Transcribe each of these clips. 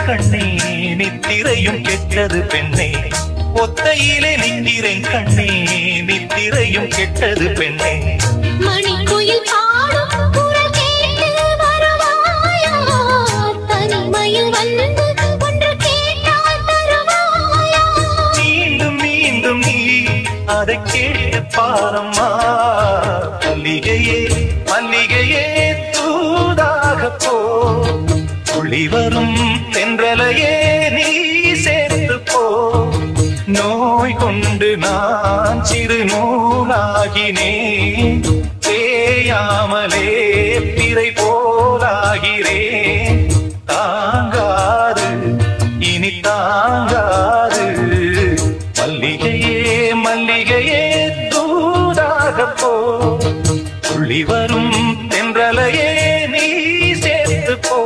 கண்ணே நித்திரையும் கெட்டது பெண்ணே ஒத்தையிலே நித்திரன் கண்ணே நித்திரையும் கெட்டது பெண்ணே மணிக்குயில் பாடும் குரல் கேட்டு வருவாயா தனிமையில் வந்து ஒன்று கேட்டால் தருவாயா மீண்டும் மீண்டும் நீ அதை கேட்டு பாரம்மா மல்லிகையே மல்லிகையே தூதாக போ துளி வரும் தென்றலையே நீ சேர்த்து போ நோய் கொண்டு நான் சிறு நூலாகினேன் தேயாமலே பிறை போலாகிறேன் தாங்காது இனி தாங்காது மல்லிகையே மல்லிகையே தூதாக போ துளி வரும் தென்றலையே நீ சேர்த்து போ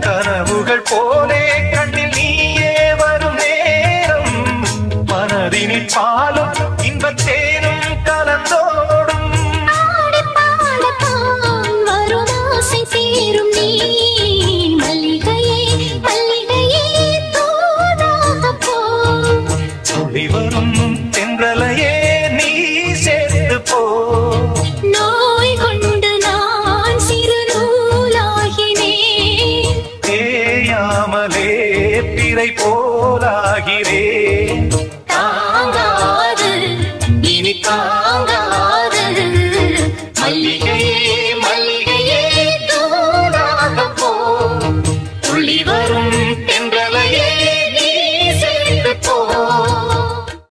கனவுகள் போலே கண்ணில் நீயே வரும் நேரம் மனதினில் பாலும் இன்பத்தேனும் கலந்தோடும் சேரும் நீ மல்லிகையே மல்லிகையே தூதாக போ துளி வரும் தென்றலையே நீ சேர்த்து போ நோய் கொண்டு நான் சிறு நூலாகினேன் தேயாமலே பிறை போலாகிறேன்